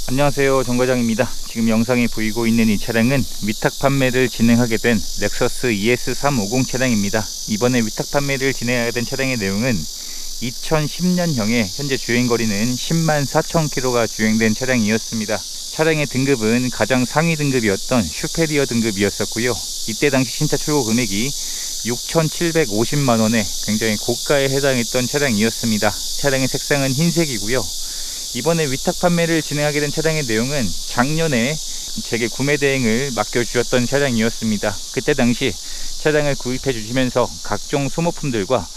안녕하세요, 정과장입니다. 지금 영상에 보이고 있는 이 차량은 위탁 판매를 진행하게 된 렉서스 ES350 차량입니다. 이번에 위탁 판매를 진행하게 된 차량의 내용은 2010년형에 현재 주행거리는 104,000km가 주행된 차량이었습니다. 차량의 등급은 가장 상위 등급이었던 슈페리어 등급이었었고요. 이때 당시 신차 출고 금액이 6,750만원에 굉장히 고가에 해당했던 차량이었습니다. 차량의 색상은 흰색이고요. 이번에 위탁 판매를 진행하게 된 차량의 내용은 작년에 제게 구매 대행을 맡겨주셨던 차량이었습니다. 그때 당시 차량을 구입해 주시면서 각종 소모품들과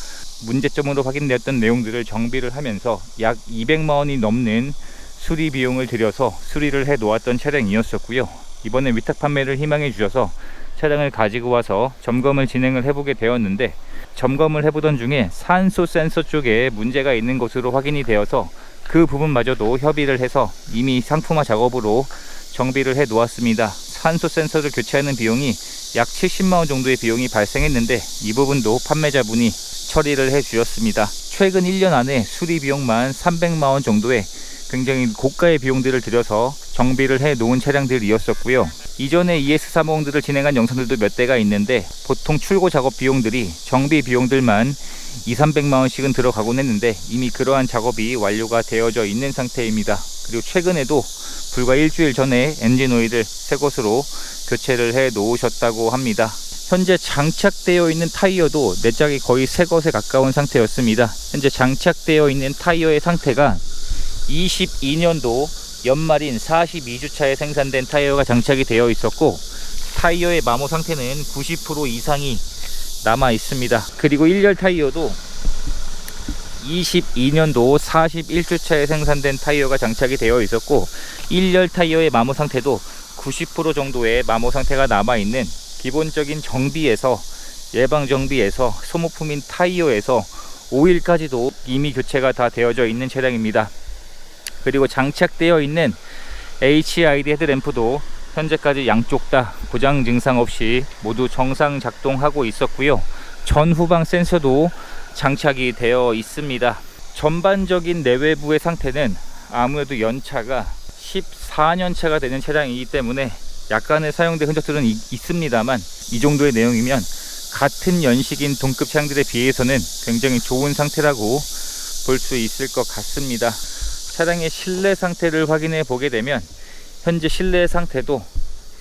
문제점으로 확인되었던 내용들을 정비를 하면서 약 200만원이 넘는 수리 비용을 들여서 수리를 해 놓았던 차량이었었고요. 이번에 위탁 판매를 희망해 주셔서 차량을 가지고 와서 점검을 진행을 해보게 되었는데, 점검을 해보던 중에 산소 센서 쪽에 문제가 있는 것으로 확인이 되어서 그 부분마저도 협의를 해서 이미 상품화 작업으로 정비를 해 놓았습니다. 산소 센서를 교체하는 비용이 약 70만원 정도의 비용이 발생했는데, 이 부분도 판매자분이 처리를 해 주셨습니다. 최근 1년 안에 수리 비용만 300만원 정도의 굉장히 고가의 비용들을 들여서 정비를 해 놓은 차량들이었었고요. 이전에 ES350들을 진행한 영상들도 몇 대가 있는데, 보통 출고 작업 비용들이 정비 비용들만 200~300만원씩은 들어가곤 했는데, 이미 그러한 작업이 완료가 되어져 있는 상태입니다. 그리고 최근에도 불과 일주일 전에 엔진 오일을 새 것으로 교체를 해 놓으셨다고 합니다. 현재 장착되어 있는 타이어도 내짝이 거의 새 것에 가까운 상태였습니다. 현재 장착되어 있는 타이어의 상태가 22년도 연말인 42주차에 생산된 타이어가 장착이 되어 있었고, 타이어의 마모 상태는 90% 이상이 남아 있습니다. 그리고 1열 타이어도 22년도 41주차에 생산된 타이어가 장착이 되어 있었고, 1열 타이어의 마모 상태도 90% 정도의 마모 상태가 남아 있는, 기본적인 정비에서 예방 정비에서 소모품인 타이어에서 오일까지도 이미 교체가 다 되어져 있는 차량입니다. 그리고 장착되어 있는 HID 헤드램프도 현재까지 양쪽 다 고장 증상 없이 모두 정상 작동하고 있었고요. 전후방 센서도 장착이 되어 있습니다. 전반적인 내외부의 상태는 아무래도 연차가 14년차가 되는 차량이기 때문에 약간의 사용된 흔적들은 있습니다만, 이 정도의 내용이면 같은 연식인 동급 차량들에 비해서는 굉장히 좋은 상태라고 볼 수 있을 것 같습니다. 차량의 실내 상태를 확인해 보게 되면, 현재 실내 상태도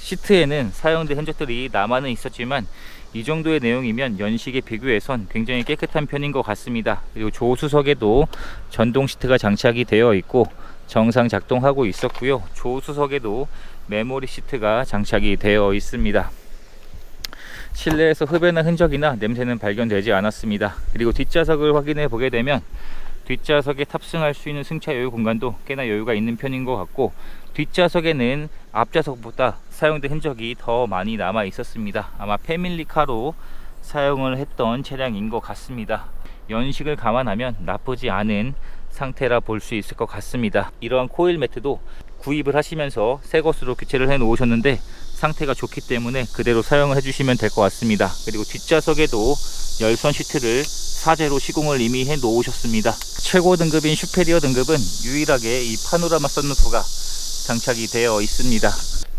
시트에는 사용된 흔적들이 남아는 있었지만, 이 정도의 내용이면 연식에 비교해선 굉장히 깨끗한 편인 것 같습니다. 그리고 조수석에도 전동 시트가 장착이 되어 있고 정상 작동하고 있었고요. 조수석에도 메모리 시트가 장착이 되어 있습니다. 실내에서 흡연한 흔적이나 냄새는 발견되지 않았습니다. 그리고 뒷좌석을 확인해 보게 되면, 뒷좌석에 탑승할 수 있는 승차 여유 공간도 꽤나 여유가 있는 편인 것 같고, 뒷좌석에는 앞좌석보다 사용된 흔적이 더 많이 남아 있었습니다. 아마 패밀리카로 사용을 했던 차량인 것 같습니다. 연식을 감안하면 나쁘지 않은 상태라 볼 수 있을 것 같습니다. 이러한 코일 매트도 구입을 하시면서 새 것으로 교체를 해 놓으셨는데, 상태가 좋기 때문에 그대로 사용을 해주시면 될 것 같습니다. 그리고 뒷좌석에도 열선 시트를 사제로 시공을 이미 해 놓으셨습니다. 최고 등급인 슈페리어 등급은 유일하게 이 파노라마 썬루프가 장착이 되어 있습니다.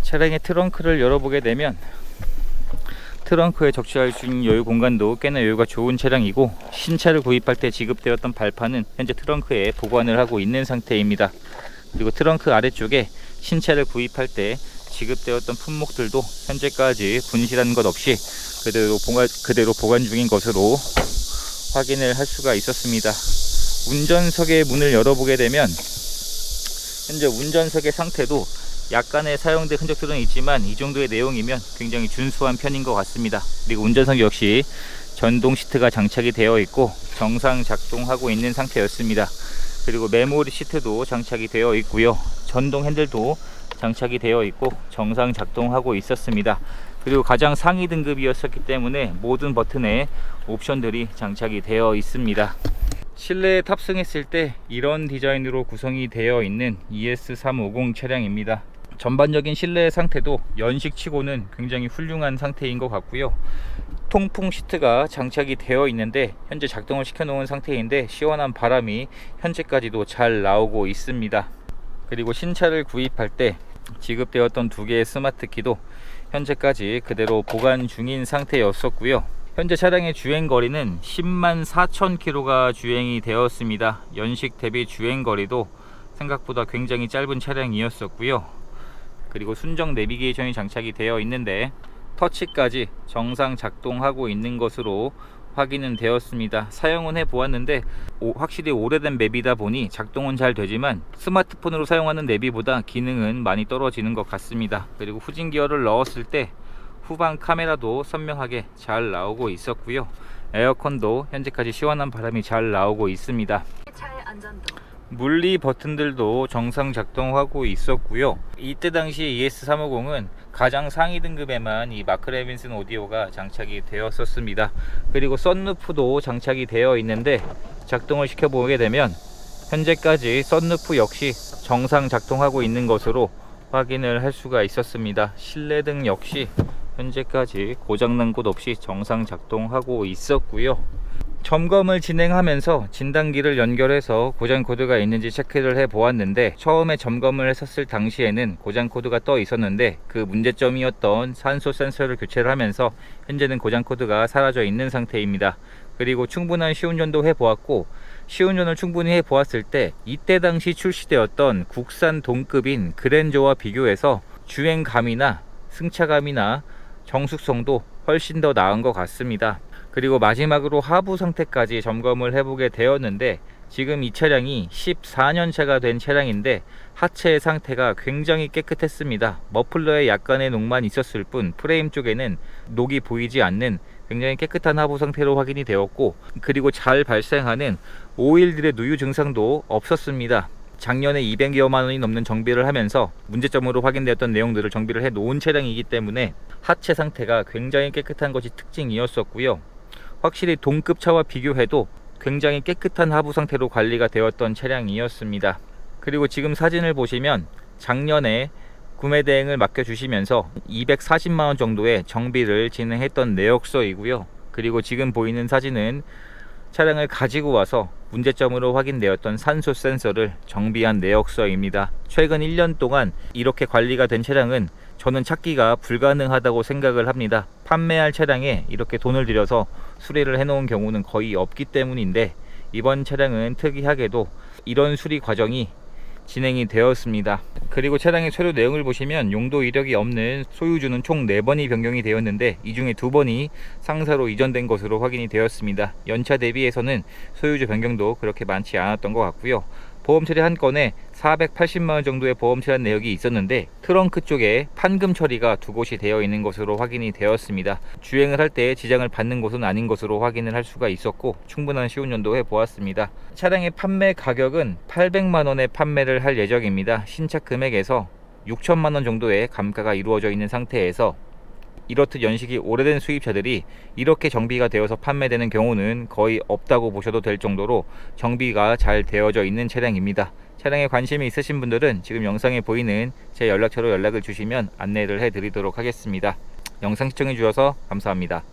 차량의 트렁크를 열어보게 되면, 트렁크에 적재할 수 있는 여유 공간도 꽤나 여유가 좋은 차량이고, 신차를 구입할 때 지급되었던 발판은 현재 트렁크에 보관을 하고 있는 상태입니다. 그리고 트렁크 아래쪽에 신차를 구입할 때 지급되었던 품목들도 현재까지 분실한 것 없이 그대로 보관 중인 것으로 확인을 할 수가 있었습니다. 운전석의 문을 열어보게 되면, 현재 운전석의 상태도 약간의 사용된 흔적들은 있지만, 이 정도의 내용이면 굉장히 준수한 편인 것 같습니다. 그리고 운전석 역시 전동 시트가 장착이 되어 있고 정상 작동하고 있는 상태였습니다. 그리고 메모리 시트도 장착이 되어 있고요. 전동 핸들도 장착이 되어 있고 정상 작동하고 있었습니다. 그리고 가장 상위 등급이었기 때문에 모든 버튼에 옵션들이 장착이 되어 있습니다. 실내에 탑승했을 때 이런 디자인으로 구성이 되어 있는 ES350 차량입니다. 전반적인 실내 상태도 연식치고는 굉장히 훌륭한 상태인 것 같고요. 통풍 시트가 장착이 되어 있는데 현재 작동을 시켜 놓은 상태인데, 시원한 바람이 현재까지도 잘 나오고 있습니다. 그리고 신차를 구입할 때 지급되었던 2개의 스마트 키도 현재까지 그대로 보관 중인 상태였었고요. 현재 차량의 주행거리는 10만 4천 킬로가 주행이 되었습니다. 연식 대비 주행거리도 생각보다 굉장히 짧은 차량이었었고요. 그리고 순정 내비게이션이 장착이 되어 있는데 터치까지 정상 작동하고 있는 것으로 확인은 되었습니다. 사용은 해보았는데 확실히 오래된 맵이다 보니 작동은 잘 되지만 스마트폰으로 사용하는 내비보다 기능은 많이 떨어지는 것 같습니다. 그리고 후진 기어를 넣었을 때 후방 카메라도 선명하게 잘 나오고 있었고요. 에어컨도 현재까지 시원한 바람이 잘 나오고 있습니다. 차의 안전도. 물리 버튼들도 정상 작동하고 있었고요. 이때 당시 ES350은 가장 상위 등급에만 이 마크 레빈슨 오디오가 장착이 되었었습니다. 그리고 썬루프도 장착이 되어 있는데 작동을 시켜보게 되면 현재까지 썬루프 역시 정상 작동하고 있는 것으로 확인을 할 수가 있었습니다. 실내등 역시 현재까지 고장난 곳 없이 정상 작동하고 있었고요. 점검을 진행하면서 진단기를 연결해서 고장 코드가 있는지 체크를 해 보았는데 처음에 점검을 했었을 당시에는 고장 코드가 떠 있었는데 그 문제점이었던 산소 센서를 교체를 하면서 현재는 고장 코드가 사라져 있는 상태입니다. 그리고 충분한 시운전도 해 보았고 시운전을 충분히 해 보았을 때 이때 당시 출시되었던 국산 동급인 그랜저와 비교해서 주행감이나 승차감이나 정숙성도 훨씬 더 나은 것 같습니다. 그리고 마지막으로 하부 상태까지 점검을 해보게 되었는데 지금 이 차량이 14년차가 된 차량인데 하체의 상태가 굉장히 깨끗했습니다. 머플러에 약간의 녹만 있었을 뿐 프레임 쪽에는 녹이 보이지 않는 굉장히 깨끗한 하부 상태로 확인이 되었고 그리고 잘 발생하는 오일들의 누유 증상도 없었습니다. 작년에 200여만 원이 넘는 정비를 하면서 문제점으로 확인되었던 내용들을 정비를 해 놓은 차량이기 때문에 하체 상태가 굉장히 깨끗한 것이 특징이었었고요. 확실히 동급차와 비교해도 굉장히 깨끗한 하부 상태로 관리가 되었던 차량이었습니다. 그리고 지금 사진을 보시면 작년에 구매 대행을 맡겨주시면서 240만원 정도의 정비를 진행했던 내역서이고요. 그리고 지금 보이는 사진은 차량을 가지고 와서 문제점으로 확인되었던 산소 센서를 정비한 내역서입니다. 최근 1년 동안 이렇게 관리가 된 차량은 저는 찾기가 불가능하다고 생각을 합니다. 판매할 차량에 이렇게 돈을 들여서 수리를 해놓은 경우는 거의 없기 때문인데 이번 차량은 특이하게도 이런 수리 과정이 진행이 되었습니다. 그리고 차량의 서류 내용을 보시면 용도 이력이 없는 소유주는 총 4번이 변경이 되었는데 이 중에 2번이 상사로 이전된 것으로 확인이 되었습니다. 연차 대비해서는 소유주 변경도 그렇게 많지 않았던 것 같고요. 보험 처리 한 건에 480만원 정도의 보험 처리한 내역이 있었는데 트렁크 쪽에 판금 처리가 2곳이 되어 있는 것으로 확인이 되었습니다. 주행을 할 때 지장을 받는 곳은 아닌 것으로 확인을 할 수가 있었고 충분한 시운전도 해보았습니다. 차량의 판매 가격은 800만원에 판매를 할 예정입니다. 신차 금액에서 6천만원 정도의 감가가 이루어져 있는 상태에서 이렇듯 연식이 오래된 수입차들이 이렇게 정비가 되어서 판매되는 경우는 거의 없다고 보셔도 될 정도로 정비가 잘 되어져 있는 차량입니다. 차량에 관심이 있으신 분들은 지금 영상에 보이는 제 연락처로 연락을 주시면 안내를 해드리도록 하겠습니다. 영상 시청해 주셔서 감사합니다.